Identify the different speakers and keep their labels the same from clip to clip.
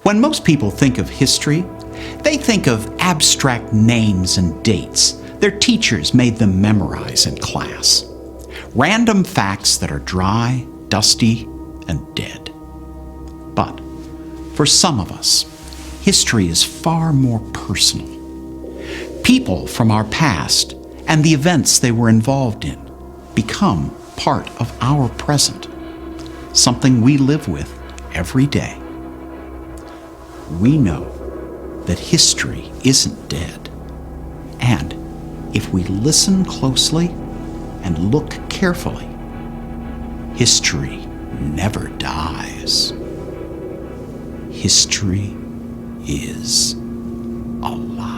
Speaker 1: When most people think of history, they think of abstract names and dates their teachers made them memorize in class. Random facts that are dry, dusty, and dead. But for some of us, history is far more personal. People from our past and the events they were involved in become part of our present, something we live with every day. We know that history isn't dead, and if we listen closely and look carefully, history never dies. History is alive.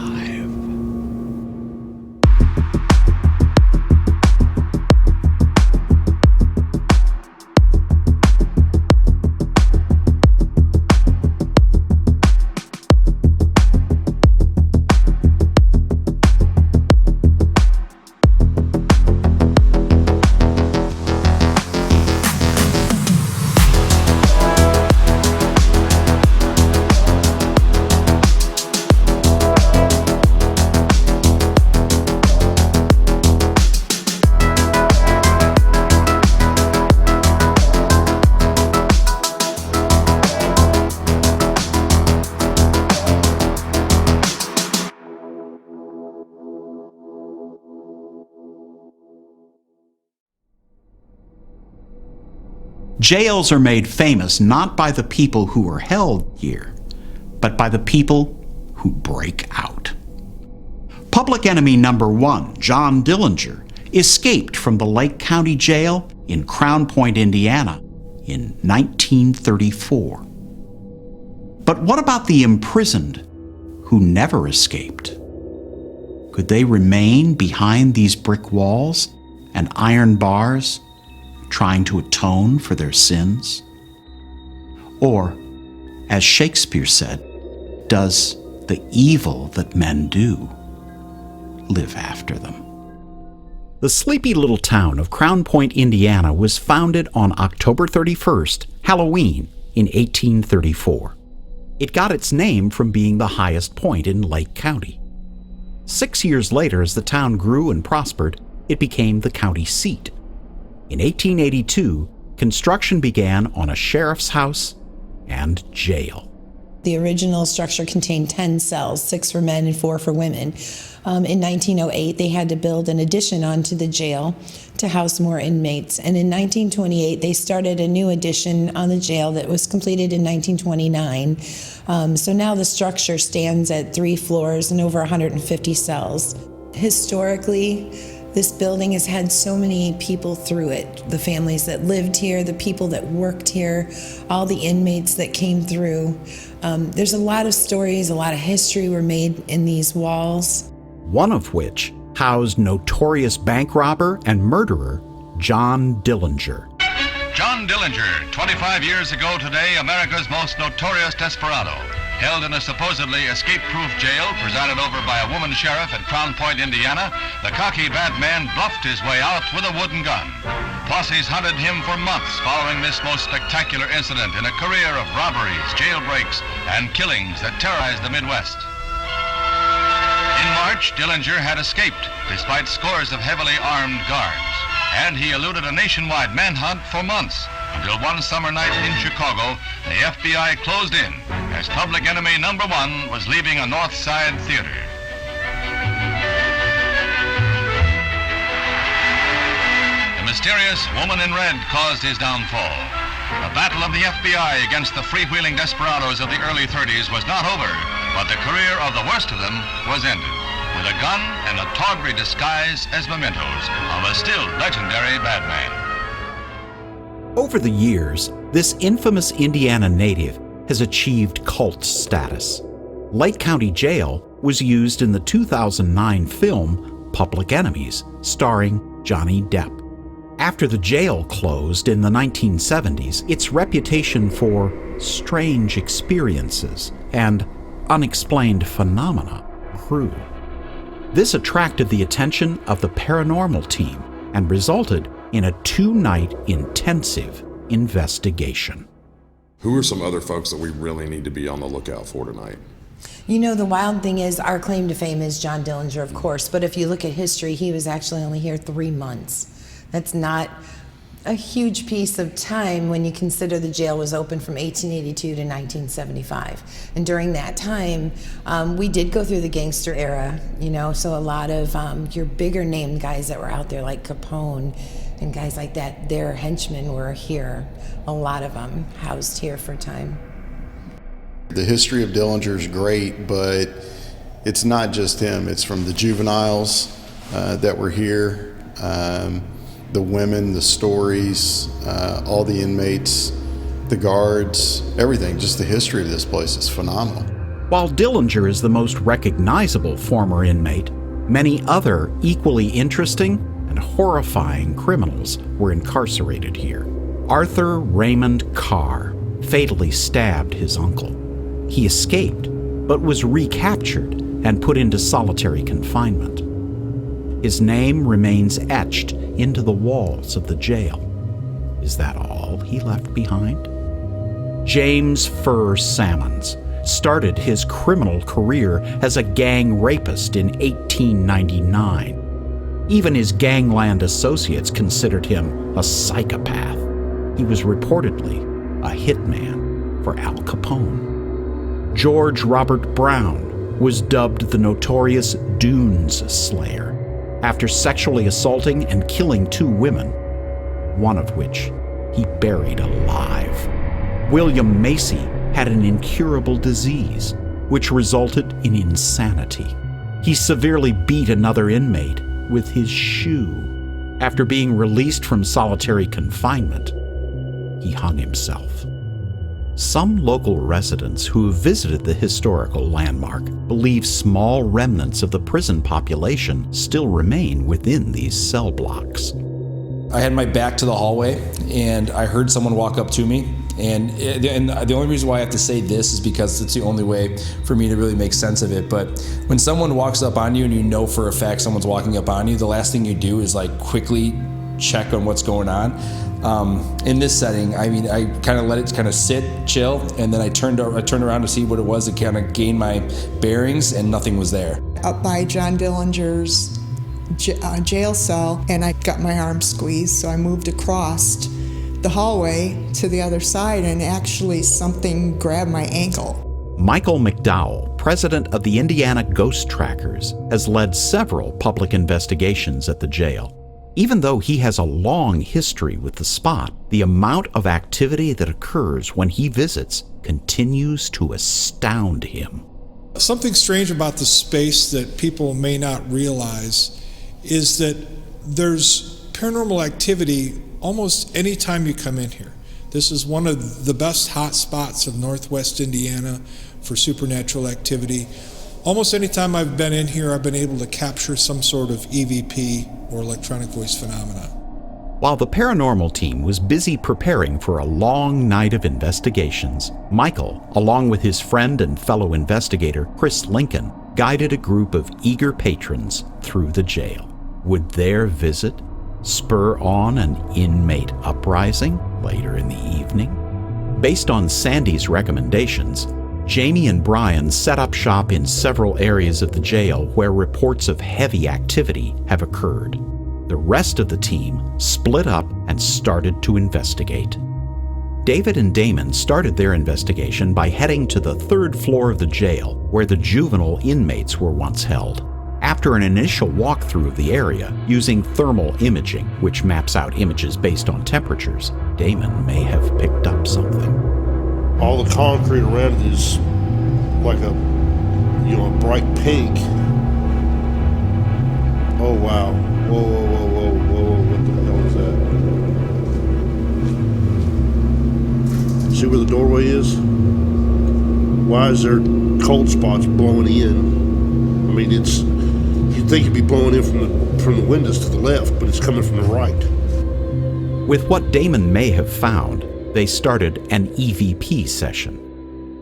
Speaker 1: Jails are made famous not by the people who are held here, but by the people who break out. Public enemy number one, John Dillinger, escaped from the Lake County Jail in Crown Point, Indiana in 1934. But what about the imprisoned who never escaped? Could they remain behind these brick walls and iron bars, trying to atone for their sins? Or, as Shakespeare said, does the evil that men do live after them? The sleepy little town of Crown Point, Indiana was founded on October 31st, Halloween, in 1834. It got its name from being the highest point in Lake County. 6 years later, as the town grew and prospered, it became the county seat. In 1882, construction began on a sheriff's house and jail.
Speaker 2: The original structure contained 10 cells, 6 for men and 4 for women. In 1908, they had to build an addition onto the jail to house more inmates. And in 1928, they started a new addition on the jail that was completed in 1929. So now the structure stands at 3 floors and over 150 cells. Historically, this building has had so many people through it. The families that lived here, the people that worked here, all the inmates that came through. There's a lot of stories, a lot of history were made in these walls.
Speaker 1: One of which housed notorious bank robber and murderer John Dillinger.
Speaker 3: John Dillinger, 25 years ago today, America's most notorious desperado. Held in a supposedly escape-proof jail presided over by a woman sheriff at Crown Point, Indiana, the cocky bad man bluffed his way out with a wooden gun. Posses hunted him for months following this most spectacular incident in a career of robberies, jailbreaks, and killings that terrorized the Midwest. In March, Dillinger had escaped despite scores of heavily armed guards, and he eluded a nationwide manhunt for months until one summer night in Chicago, the FBI closed in as public enemy number one was leaving a North Side theater. The mysterious woman in red caused his downfall. The battle of the FBI against the freewheeling desperados of the early 30s was not over, but the career of the worst of them was ended, with a gun and a tawdry disguise as mementos of a still legendary bad man.
Speaker 1: Over the years, this infamous Indiana native has achieved cult status. Lake County Jail was used in the 2009 film Public Enemies, starring Johnny Depp. After the jail closed in the 1970s, its reputation for strange experiences and unexplained phenomena grew. This attracted the attention of the paranormal team and resulted in a 2-night intensive investigation.
Speaker 4: Who are some other folks that we really need to be on the lookout for tonight?
Speaker 2: You know, the wild thing is our claim to fame is John Dillinger, of course, but if you look at history, he was actually only here 3 months. That's not a huge piece of time when you consider the jail was open from 1882 to 1975. And during that time, we did go through the gangster era, you know, so a lot of your bigger name guys that were out there like Capone and guys like that, their henchmen were here. A lot of them housed here for a time.
Speaker 5: The history of Dillinger is great, but it's not just him. It's from the juveniles that were here, the women, the stories, all the inmates, the guards, everything. Just the history of this place is phenomenal.
Speaker 1: While Dillinger is the most recognizable former inmate, many other equally interesting and horrifying criminals were incarcerated here. Arthur Raymond Carr fatally stabbed his uncle. He escaped, but was recaptured and put into solitary confinement. His name remains etched into the walls of the jail. Is that all he left behind? James Fur Salmons started his criminal career as a gang rapist in 1899. Even his gangland associates considered him a psychopath. He was reportedly a hitman for Al Capone. George Robert Brown was dubbed the notorious Dunes Slayer after sexually assaulting and killing 2 women, one of which he buried alive. William Macy had an incurable disease, which resulted in insanity. He severely beat another inmate with his shoe. After being released from solitary confinement, he hung himself. Some local residents who have visited the historical landmark believe small remnants of the prison population still remain within these cell blocks.
Speaker 6: I had my back to the hallway and I heard someone walk up to me. And the only reason why I have to say this is because it's the only way for me to really make sense of it. But when someone walks up on you and you know for a fact someone's walking up on you, the last thing you do is like quickly check on what's going on. In this setting, I mean, I kind of let it kind of sit, chill, and then I turned around to see what it was to kind of gain my bearings, and nothing was there.
Speaker 7: Up by John Dillinger's jail cell, and I got my arm squeezed, so I moved across the hallway to the other side, and actually something grabbed my ankle.
Speaker 1: Michael McDowell, president of the Indiana Ghost Trackers, has led several public investigations at the jail. Even though he has a long history with the spot, the amount of activity that occurs when he visits continues to astound him.
Speaker 8: Something strange about the space that people may not realize is that there's paranormal activity almost any time you come in here. This is one of the best hot spots of Northwest Indiana for supernatural activity. Almost any time I've been in here, I've been able to capture some sort of EVP or electronic voice phenomena.
Speaker 1: While the paranormal team was busy preparing for a long night of investigations, Michael, along with his friend and fellow investigator Chris Lincoln, guided a group of eager patrons through the jail. Would their visit spur on an inmate uprising later in the evening? Based on Sandy's recommendations, Jamie and Brian set up shop in several areas of the jail where reports of heavy activity have occurred. The rest of the team split up and started to investigate. David and Damon started their investigation by heading to the 3rd floor of the jail where the juvenile inmates were once held. After an initial walkthrough of the area using thermal imaging, which maps out images based on temperatures, Damon may have picked up something.
Speaker 9: All the concrete around it is like a bright pink. Oh wow. Whoa, whoa, whoa, whoa, whoa, what the hell is that? See where the doorway is? Why is there cold spots blowing in? I mean, you'd think it'd be blowing in from the windows to the left, but it's coming from the right.
Speaker 1: With what Damon may have found, they started an EVP session.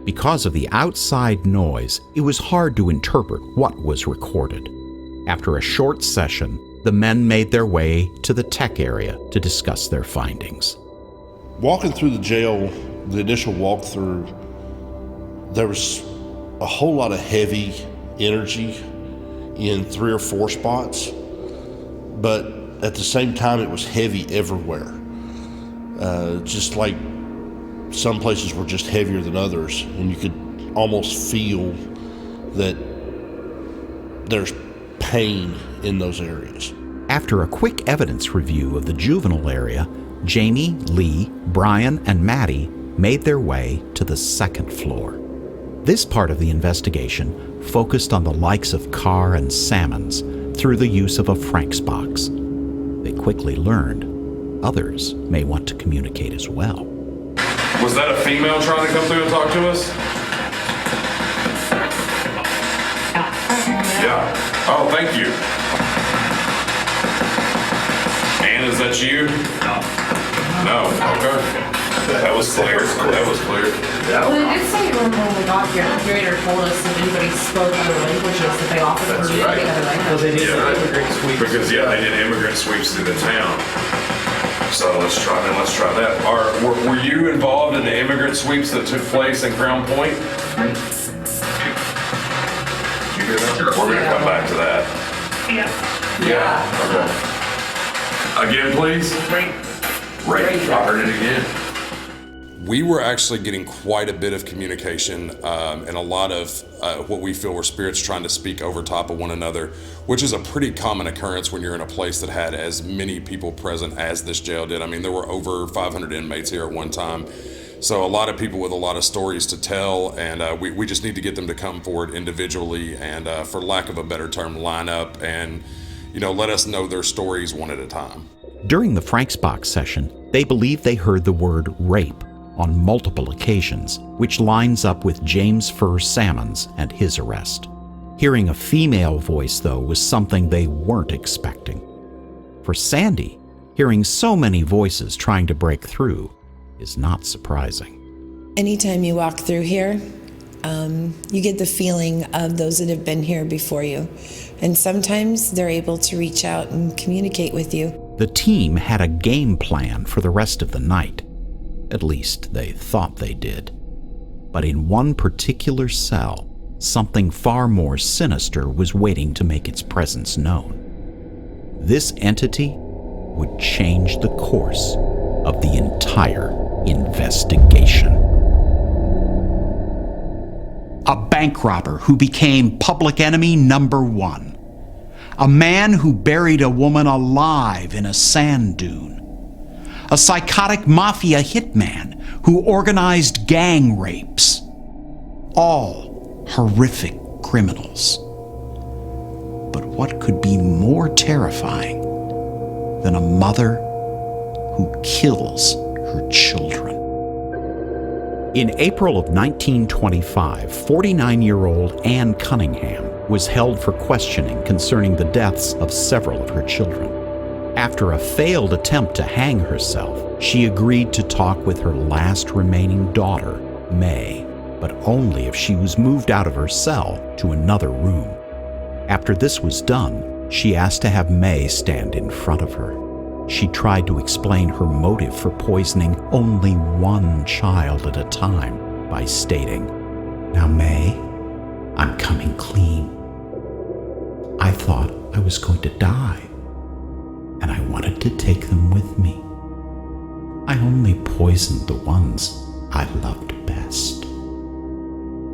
Speaker 1: Because of the outside noise, it was hard to interpret what was recorded. After a short session, the men made their way to the tech area to discuss their findings.
Speaker 9: Walking through the jail the initial walkthrough, there was a whole lot of heavy energy in 3 or 4 spots, but at the same time it was heavy everywhere. Just like some places were just heavier than others, and you could almost feel that there's pain in those areas.
Speaker 1: After a quick evidence review of the juvenile area, Jamie, Lee, Brian, and Maddie made their way to the 2nd floor. This part of the investigation focused on the likes of Carr and Salmons through the use of a Frank's box. They quickly learned others may want to communicate as well.
Speaker 10: Was that a female trying to come through and talk to us? Yeah. Oh, thank you. Ann, is that you? No. Okay. That was clear. That was clear.
Speaker 11: Well, it did say when we got here, the curator told us if anybody spoke other languages, that they offered to communicate other languages.
Speaker 10: Immigrant sweeps. Because they did immigrant sweeps through the town. So let's try that. Were you involved in the immigrant sweeps that took place in Crown Point? Did you hear that? We're going to come back to that. Yeah. Okay. Again, please. Right. I heard it again.
Speaker 4: We were actually getting quite a bit of communication and a lot of what we feel were spirits trying to speak over top of one another, which is a pretty common occurrence when you're in a place that had as many people present as this jail did. I mean, there were over 500 inmates here at one time. So a lot of people with a lot of stories to tell, and we just need to get them to come forward individually and, for lack of a better term, line up and, let us know their stories one at a time.
Speaker 1: During the Frank's box session, they believe they heard the word rape on multiple occasions, which lines up with James Fur Salmons and his arrest. Hearing a female voice, though, was something they weren't expecting. For Sandy, hearing so many voices trying to break through is not surprising.
Speaker 2: Anytime you walk through here, you get the feeling of those that have been here before you. And sometimes they're able to reach out and communicate with you.
Speaker 1: The team had a game plan for the rest of the night. At least they thought they did. But in one particular cell, something far more sinister was waiting to make its presence known. This entity would change the course of the entire investigation. A bank robber who became public enemy number 1. A man who buried a woman alive in a sand dune. A psychotic mafia hitman who organized gang rapes. All horrific criminals. But what could be more terrifying than a mother who kills her children? In April of 1925, 49-year-old Ann Cunningham was held for questioning concerning the deaths of several of her children. After a failed attempt to hang herself, she agreed to talk with her last remaining daughter, May, but only if she was moved out of her cell to another room. After this was done, she asked to have May stand in front of her. She tried to explain her motive for poisoning only one child at a time by stating, "Now, May, I'm coming clean. I thought I was going to die, and I wanted to take them with me. I only poisoned the ones I loved best."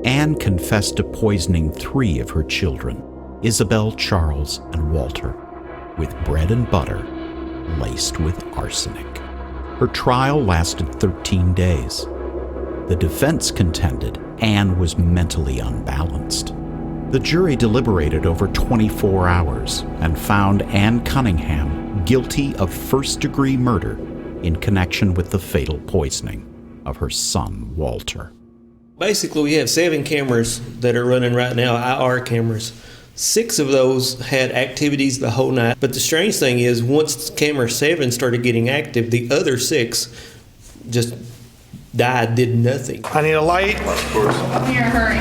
Speaker 1: Anne confessed to poisoning 3 of her children, Isabel, Charles, and Walter, with bread and butter laced with arsenic. Her trial lasted 13 days. The defense contended Anne was mentally unbalanced. The jury deliberated over 24 hours and found Ann Cunningham guilty of first-degree murder in connection with the fatal poisoning of her son, Walter.
Speaker 12: Basically, we have 7 cameras that are running right now, IR cameras. 6 of those had activities the whole night. But the strange thing is, once camera 7 started getting active, the other 6 just died, did nothing.
Speaker 13: I need a light.
Speaker 10: Of course.
Speaker 11: Come here, hurry.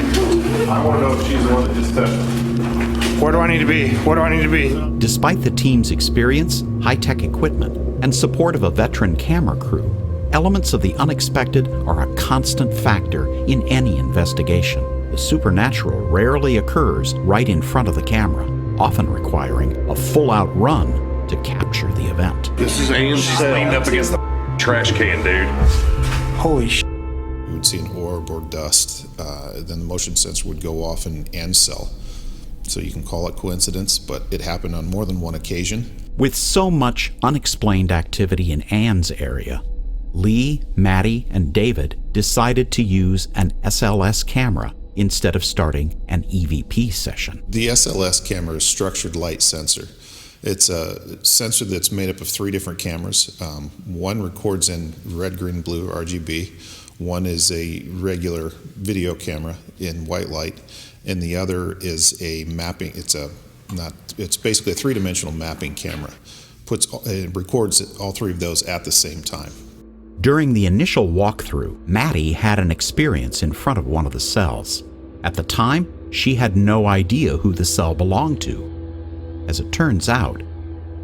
Speaker 10: I want to know if she's the one that just touched me.
Speaker 13: Where do I need to be? Where do I need to be?
Speaker 1: Despite the team's experience, high-tech equipment, and support of a veteran camera crew, elements of the unexpected are a constant factor in any investigation. The supernatural rarely occurs right in front of the camera, often requiring a full-out run to capture the event.
Speaker 9: This is Ann's
Speaker 10: She's
Speaker 9: cell.
Speaker 10: leaned up against the trash can, dude.
Speaker 9: Holy sh!
Speaker 14: You would see an orb or dust, then the motion sensor would go off in Ann's cell. So you can call it coincidence, but it happened on more than one occasion.
Speaker 1: With so much unexplained activity in Ann's area, Lee, Maddie, and David decided to use an SLS camera instead of starting an EVP session.
Speaker 14: The SLS camera is structured light sensor. It's a sensor that's made up of 3 different cameras. One records in red, green, blue, RGB. One is a regular video camera in white light, and the other is a mapping. It's basically a 3-dimensional mapping camera. It records all 3 of those at the same time.
Speaker 1: During the initial walkthrough, Maddie had an experience in front of one of the cells. At the time, she had no idea who the cell belonged to. As it turns out,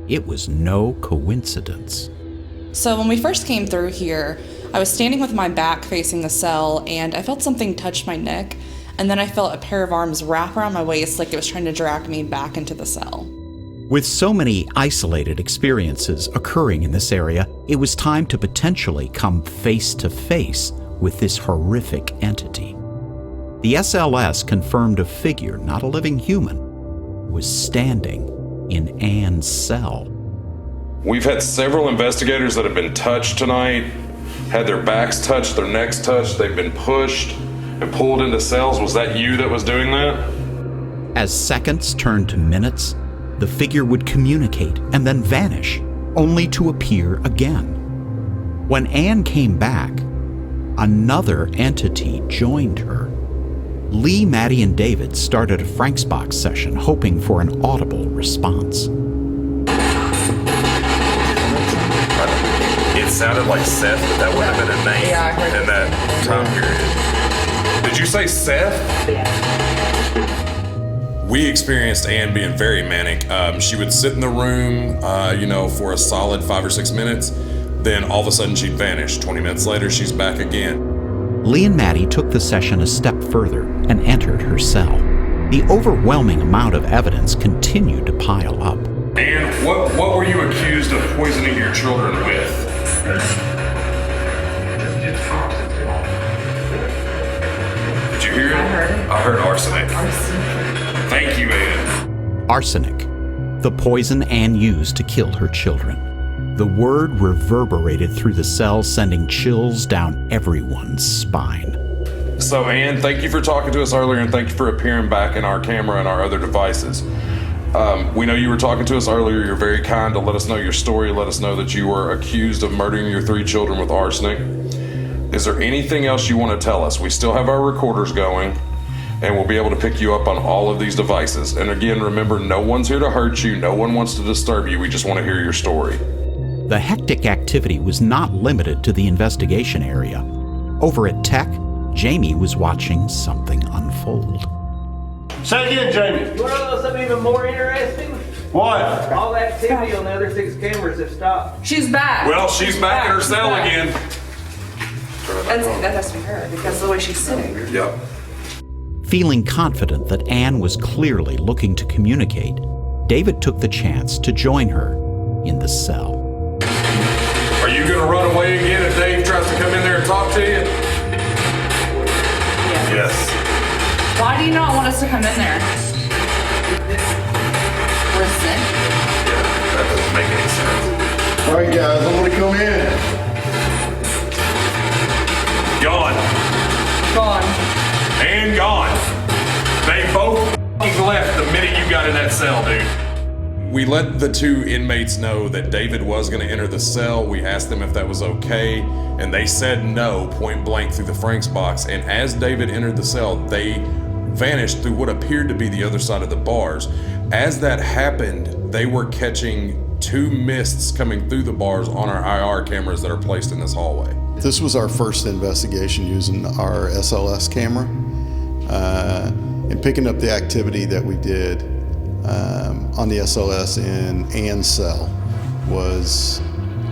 Speaker 1: it was no coincidence.
Speaker 15: So when we first came through here, I was standing with my back facing the cell, and I felt something touch my neck, and then I felt a pair of arms wrap around my waist like it was trying to drag me back into the cell.
Speaker 1: With so many isolated experiences occurring in this area, it was time to potentially come face to face with this horrific entity. The SLS confirmed a figure, not a living human, was standing in Ann's cell.
Speaker 10: We've had several investigators that have been touched tonight, had their backs touched, their necks touched, they've been pushed and pulled into cells. Was that you that was doing that?
Speaker 1: As seconds turned to minutes, the figure would communicate and then vanish, only to appear again. When Ann came back, another entity joined her. Lee, Maddie, and David started a Frank's Box session, hoping for an audible response.
Speaker 10: It sounded like Seth, but that wouldn't have been a name in that time period. Did you say Seth?
Speaker 4: We experienced Ann being very manic. She would sit in the room, for a solid 5 or 6 minutes. Then all of a sudden she'd vanish. 20 minutes later, she's back again.
Speaker 1: Lee and Maddie took the session a step further and entered her cell. The overwhelming amount of evidence continued to pile up.
Speaker 10: And what were you accused of poisoning your children with? Did you hear it? I heard arsenic. Thank you, Ann.
Speaker 1: Arsenic, the poison Ann used to kill her children. The word reverberated through the cell, sending chills down everyone's spine.
Speaker 10: So, Ann, thank you for talking to us earlier, and thank you for appearing back in our camera and our other devices. We know you were talking to us earlier. You're very kind to let us know your story, let us know that you were accused of murdering your 3 children with arsenic. Is there anything else you want to tell us? We still have our recorders going, and we'll be able to pick you up on all of these devices. And again, remember, no one's here to hurt you. No one wants to disturb you. We just want to hear your story.
Speaker 1: The hectic activity was not limited to the investigation area. Over at Tech, Jamie was watching something unfold.
Speaker 9: Say it again, Jamie.
Speaker 12: You want to know something even more interesting?
Speaker 9: What?
Speaker 12: All the activity on the other 6 cameras have stopped.
Speaker 15: She's back.
Speaker 10: Well, she's back in her cell again.
Speaker 15: That has to be her, because of the way she's sitting.
Speaker 10: Yep.
Speaker 1: Feeling confident that Ann was clearly looking to communicate, David took the chance to join her in the cell.
Speaker 10: Are you going to run away again if Dave tries to come in there and talk to you? Yes.
Speaker 15: Why do you not want us to come in there? We're sick.
Speaker 10: Yeah, that doesn't make any sense.
Speaker 5: All right, guys, I'm gonna come in.
Speaker 10: Gone.
Speaker 15: Gone.
Speaker 10: And gone. They both left the minute you got in that cell, dude.
Speaker 4: We let the 2 inmates know that David was going to enter the cell. We asked them if that was okay, and they said no, point blank, through the Frank's Box. And as David entered the cell, they vanished through what appeared to be the other side of the bars. As that happened, they were catching 2 mists coming through the bars on our IR cameras that are placed in this hallway.
Speaker 5: This was our first investigation using our SLS camera, and picking up the activity that we did on the SLS in Ann's cell was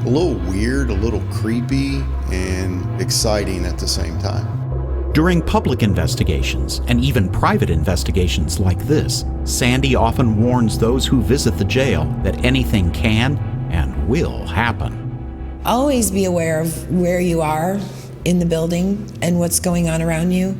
Speaker 5: a little weird, a little creepy, and exciting at the same time.
Speaker 1: During public investigations, and even private investigations like this, Sandy often warns those who visit the jail that anything can and will happen.
Speaker 2: Always be aware of where you are in the building and what's going on around you.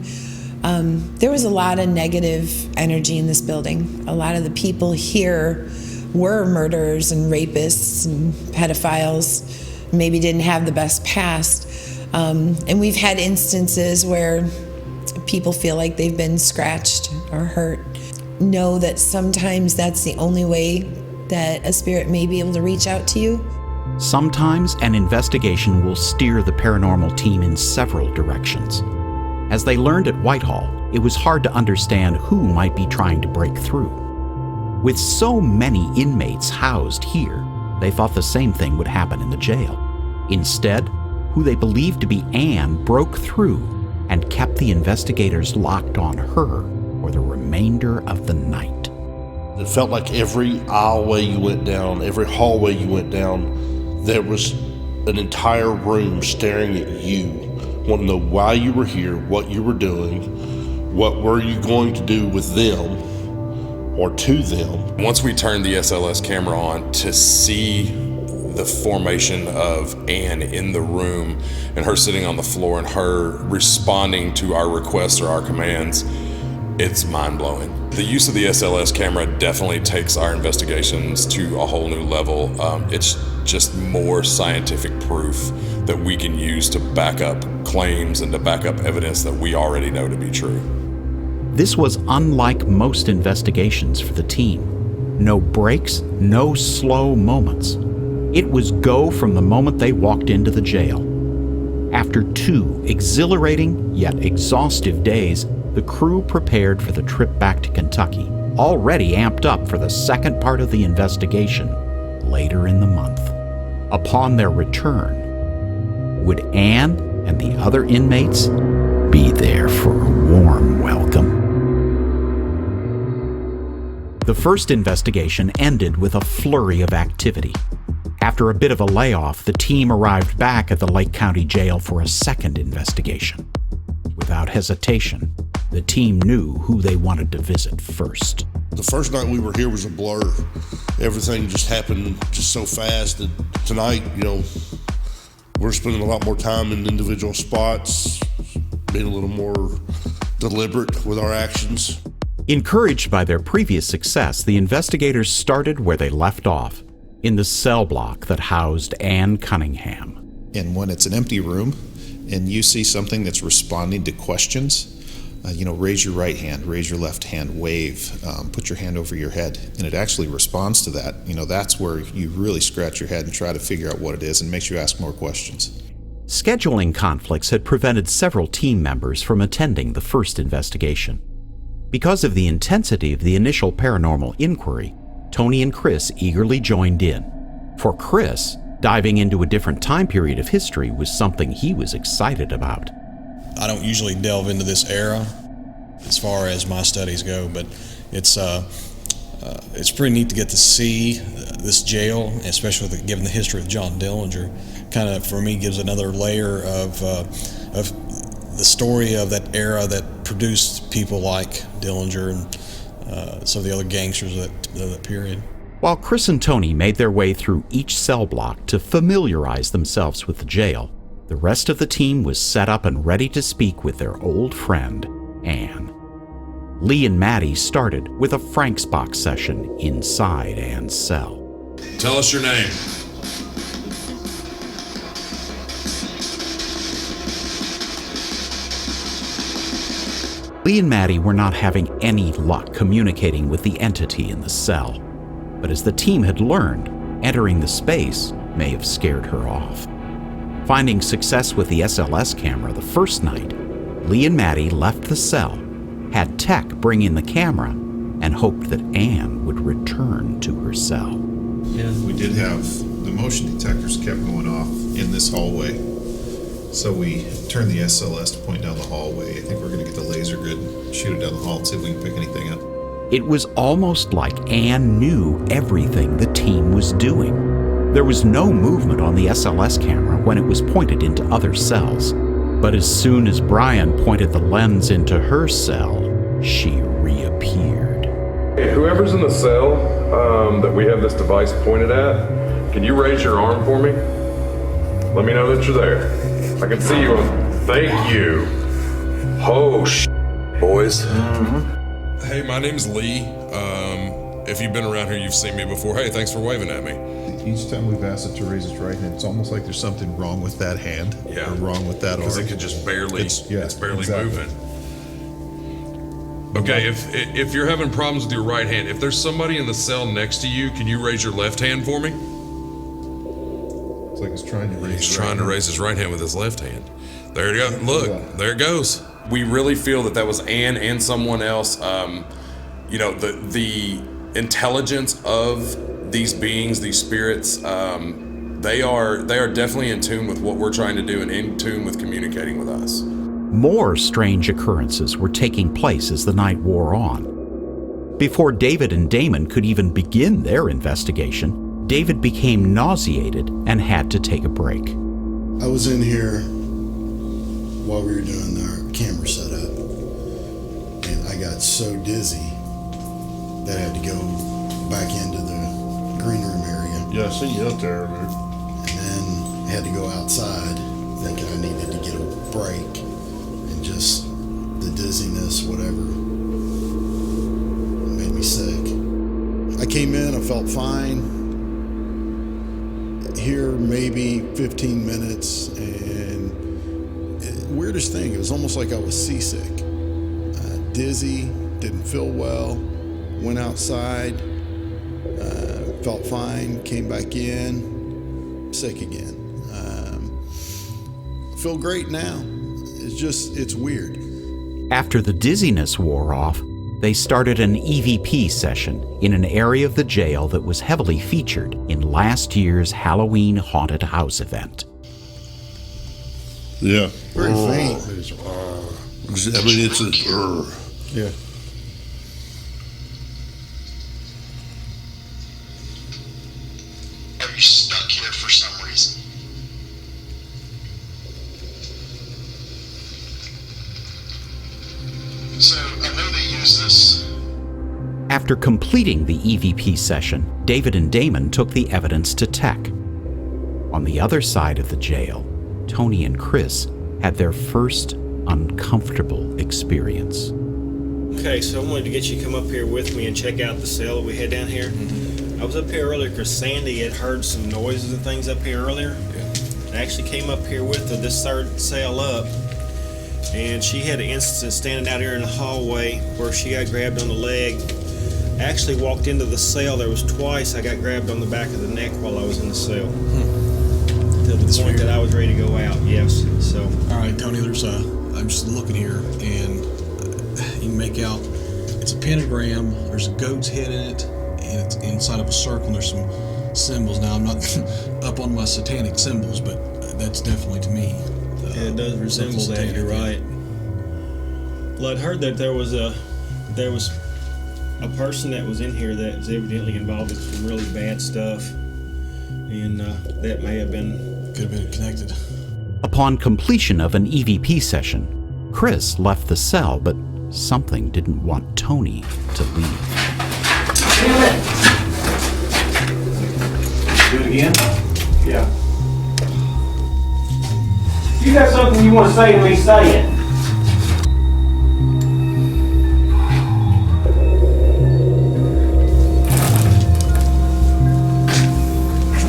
Speaker 2: There was a lot of negative energy in this building. A lot of the people here were murderers and rapists and pedophiles, maybe didn't have the best past. And we've had instances where people feel like they've been scratched or hurt. Know that sometimes that's the only way that a spirit may be able to reach out to you.
Speaker 1: Sometimes an investigation will steer the paranormal team in several directions. As they learned at Whitehall, it was hard to understand who might be trying to break through. With so many inmates housed here, they thought the same thing would happen in the jail. Instead, who they believed to be Anne broke through and kept the investigators locked on her for the remainder of the night.
Speaker 9: It felt like every aisleway you went down, every hallway you went down, there was an entire room staring at you. Want to know why you were here, what you were doing, what were you going to do with them or to them.
Speaker 4: Once we turned the SLS camera on, to see the formation of Anne in the room and her sitting on the floor and her responding to our requests or our commands, it's mind-blowing. The use of the SLS camera definitely takes our investigations to a whole new level. It's just more scientific proof that we can use to back up claims and to back up evidence that we already know to be true.
Speaker 1: This was unlike most investigations for the team. No breaks, no slow moments. It was go from the moment they walked into the jail. After 2 exhilarating yet exhaustive days, the crew prepared for the trip back to Kentucky, already amped up for the second part of the investigation later in the month. Upon their return, would Anne and the other inmates be there for a warm welcome? The first investigation ended with a flurry of activity. After a bit of a layoff, the team arrived back at the Lake County Jail for a second investigation. Without hesitation, the team knew who they wanted to visit first.
Speaker 9: The first night we were here was a blur. Everything just happened just so fast that tonight, we're spending a lot more time in individual spots, being a little more deliberate with our actions.
Speaker 1: Encouraged by their previous success, the investigators started where they left off, in the cell block that housed Anne Cunningham.
Speaker 14: And when it's an empty room and you see something that's responding to questions, raise your right hand, raise your left hand, wave, put your hand over your head, and it actually responds to that. That's where you really scratch your head and try to figure out what it is and makes you ask more questions.
Speaker 1: Scheduling conflicts had prevented several team members from attending the first investigation. Because of the intensity of the initial paranormal inquiry, Tony and Chris eagerly joined in. For Chris, diving into a different time period of history was something he was excited about.
Speaker 16: I don't usually delve into this era as far as my studies go, but it's pretty neat to get to see this jail, especially given the history of John Dillinger. Kind of, for me, gives another layer of the story of that era that produced people like Dillinger and some of the other gangsters of that period.
Speaker 1: While Chris and Tony made their way through each cell block to familiarize themselves with the jail, the rest of the team was set up and ready to speak with their old friend, Anne. Lee and Maddie started with a Frank's Box session inside Anne's cell.
Speaker 4: Tell us your name.
Speaker 1: Lee and Maddie were not having any luck communicating with the entity in the cell. But as the team had learned, entering the space may have scared her off. Finding success with the SLS camera the first night, Lee and Maddie left the cell, had Tech bring in the camera, and hoped that Anne would return to her cell.
Speaker 14: Yeah. We did have the motion detectors kept going off in this hallway. So we turned the SLS to point down the hallway. I think we're going to get the laser grid, shoot it down the hall and see if we can pick anything up. It
Speaker 1: was almost like Anne knew everything the team was doing. There was no movement on the SLS camera when it was pointed into other cells. But as soon as Brian pointed the lens into her cell, she reappeared.
Speaker 10: Hey, whoever's in the cell that we have this device pointed at, can you raise your arm for me? Let me know that you're there. I can see you. Thank you. Oh, boys.
Speaker 4: Hey, my name's Lee. If you've been around here, you've seen me before. Hey, thanks for waving at me.
Speaker 14: Each time we've asked it to raise its right hand, it's almost like there's something wrong with that hand.
Speaker 4: Yeah.
Speaker 14: Or wrong with that arm.
Speaker 4: Because it could just barely, it's barely
Speaker 14: exactly.
Speaker 4: moving. Okay, if you're having problems with your right hand, if there's somebody in the cell next to you, can you raise your left hand for me?
Speaker 14: It's like he's trying to raise
Speaker 4: He's trying to raise his right hand with his left hand. There you go. Look, there it goes. We really feel that was Ann and someone else. The intelligence of these beings, these spirits, they are definitely in tune with what we're trying to do and in tune with communicating with us.
Speaker 1: More strange occurrences were taking place as the night wore on. Before David and Damon could even begin their investigation, David became nauseated and had to take a break.
Speaker 5: I was in here while we were doing our camera setup, and I got so dizzy that I had to go back into the green room area.
Speaker 9: Yeah, I seen you out there earlier.
Speaker 5: And then I had to go outside, thinking I needed to get a break, and just the dizziness, whatever, made me sick. I came in, I felt fine. Here maybe 15 minutes, and weirdest thing, it was almost like I was seasick. Dizzy, didn't feel well, went outside, felt fine, came back in, sick again. Feel great now. It's weird.
Speaker 1: After the dizziness wore off, they started an EVP session in an area of the jail that was heavily featured in last year's Halloween haunted house event.
Speaker 9: Yeah.
Speaker 5: Very faint.
Speaker 9: I mean, it's a...
Speaker 14: Yeah.
Speaker 5: Are you stuck here for some reason? So, I know they use this.
Speaker 1: After completing the EVP session, David and Damon took the evidence to tech. On the other side of the jail, Tony and Chris had their first uncomfortable experience.
Speaker 17: Okay, so I wanted to get you to come up here with me and check out the cell that we had down here. I was up here earlier because Sandy had heard some noises and things up here earlier. I actually came up here with her, this third cell up, and she had an instance standing out here in the hallway where she got grabbed on the leg. I actually walked into the cell. There was twice I got grabbed on the back of the neck while I was in the cell. To the point that I was ready to go out, yes. So.
Speaker 16: All right, Tony, I'm just looking here, and you can make out, it's a pentagram, there's a goat's head in it, and it's inside of a circle, and there's some symbols. Now, I'm not up on my satanic symbols, but that's definitely, to me,
Speaker 17: yeah, it does resemble that, you're right. Well, I'd heard that there was a person that was in here that was evidently involved in some really bad stuff, and that could have been connected.
Speaker 1: Upon completion of an EVP session, Chris left the cell, but something didn't want Tony to leave.
Speaker 13: Do it again? Yeah. You got something you want to say to me, say it.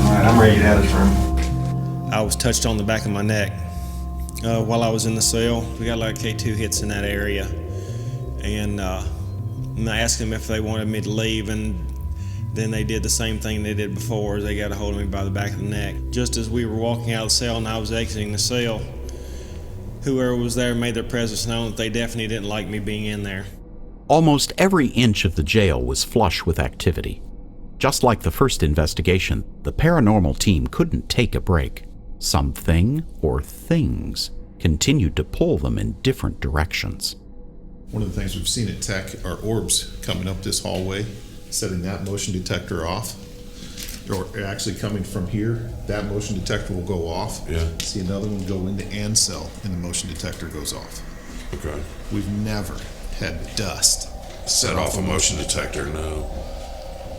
Speaker 13: Alright, I'm ready to get out of this room.
Speaker 17: I was touched on the back of my neck while I was in the cell. We got like K2 hits in that area, and I asked them if they wanted me to leave, and then they did the same thing they did before. They got a hold of me by the back of the neck. Just as we were walking out of the cell and I was exiting the cell, whoever was there made their presence known that they definitely didn't like me being in there.
Speaker 1: Almost every inch of the jail was flush with activity. Just like the first investigation, the paranormal team couldn't take a break. Something or things continued to pull them in different directions.
Speaker 14: One of the things we've seen at Tech are orbs coming up this hallway, setting that motion detector off. or actually coming from here, that motion detector will go off.
Speaker 4: Yeah.
Speaker 14: See another one go into and cell, and the motion detector goes off.
Speaker 4: Okay.
Speaker 14: We've never had dust
Speaker 4: Set off a motion detector, no.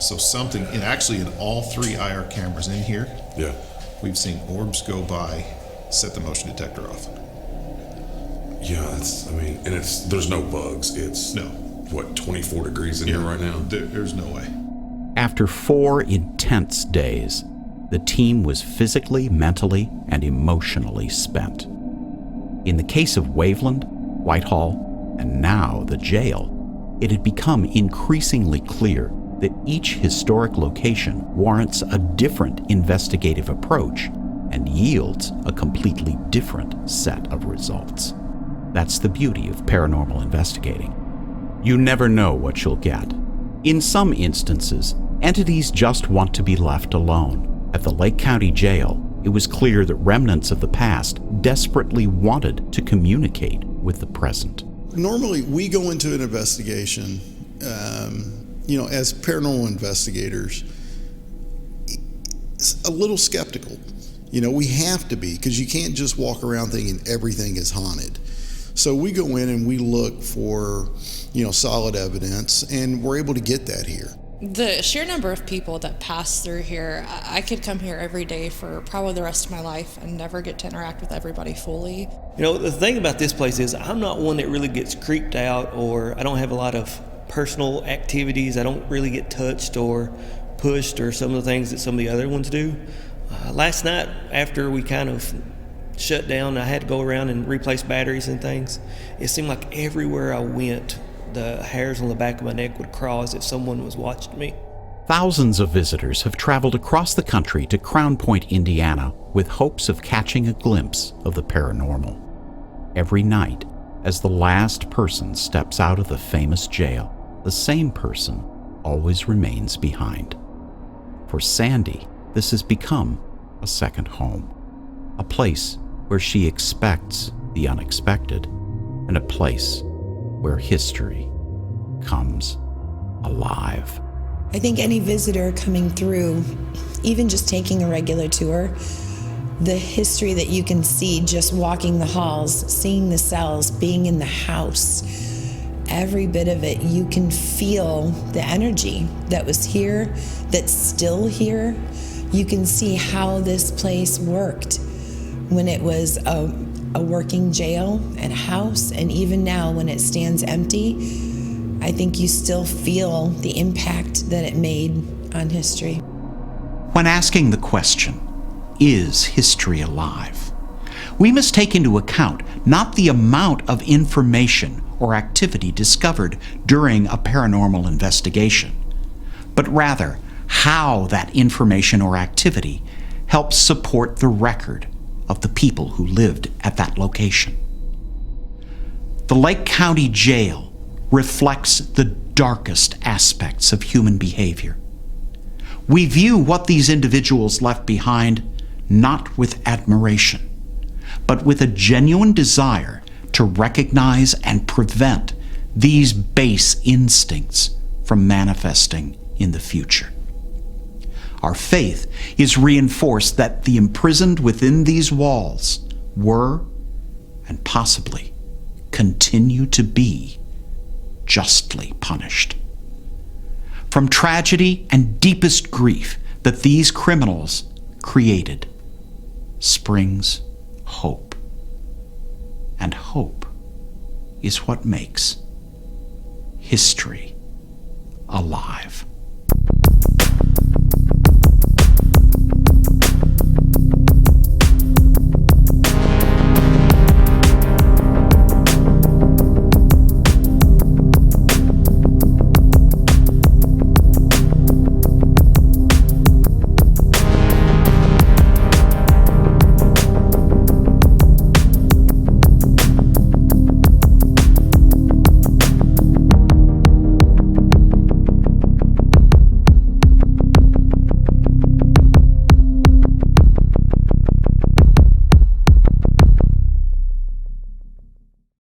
Speaker 14: So something, and actually in all 3 IR cameras in here,
Speaker 4: Yeah.
Speaker 14: we've seen orbs go by, set the motion detector off.
Speaker 4: Yeah, and there's no bugs. It's,
Speaker 14: No.
Speaker 4: what, 24 degrees in here right now?
Speaker 14: There's no way.
Speaker 1: After 4 intense days, the team was physically, mentally, and emotionally spent. In the case of Waveland, Whitehall, and now the jail, it had become increasingly clear that each historic location warrants a different investigative approach and yields a completely different set of results. That's the beauty of paranormal investigating. You never know what you'll get. In some instances, entities just want to be left alone. At the Lake County Jail, it was clear that remnants of the past desperately wanted to communicate with the present.
Speaker 5: Normally, we go into an investigation, as paranormal investigators, a little skeptical. We have to be, because you can't just walk around thinking everything is haunted. So we go in and we look for, solid evidence, and we're able to get that here.
Speaker 15: The sheer number of people that pass through here, I could come here every day for probably the rest of my life and never get to interact with everybody fully.
Speaker 12: The thing about this place is I'm not one that really gets creeped out, or I don't have a lot of personal activities. I don't really get touched or pushed or some of the things that some of the other ones do. Last night, after we kind of shut down, I had to go around and replace batteries and things. It seemed like everywhere I went, the hairs on the back of my neck would crawl as if someone was watching me.
Speaker 1: Thousands of visitors have traveled across the country to Crown Point, Indiana, with hopes of catching a glimpse of the paranormal. Every night, as the last person steps out of the famous jail, the same person always remains behind. For Sandy, this has become a second home, a place where she expects the unexpected, and a place where history comes alive.
Speaker 2: I think any visitor coming through, even just taking a regular tour, the history that you can see just walking the halls, seeing the cells, being in the house, every bit of it, you can feel the energy that was here, that's still here. You can see how this place worked when it was a working jail and house, and even now when it stands empty, I think you still feel the impact that it made on history.
Speaker 1: When asking the question, is history alive? We must take into account not the amount of information or activity discovered during a paranormal investigation, but rather how that information or activity helps support the record of the people who lived at that location. The Lake County Jail reflects the darkest aspects of human behavior. We view what these individuals left behind not with admiration, but with a genuine desire to recognize and prevent these base instincts from manifesting in the future. Our faith is reinforced that the imprisoned within these walls were, and possibly continue to be, justly punished. From tragedy and deepest grief that these criminals created springs hope. And hope is what makes history alive.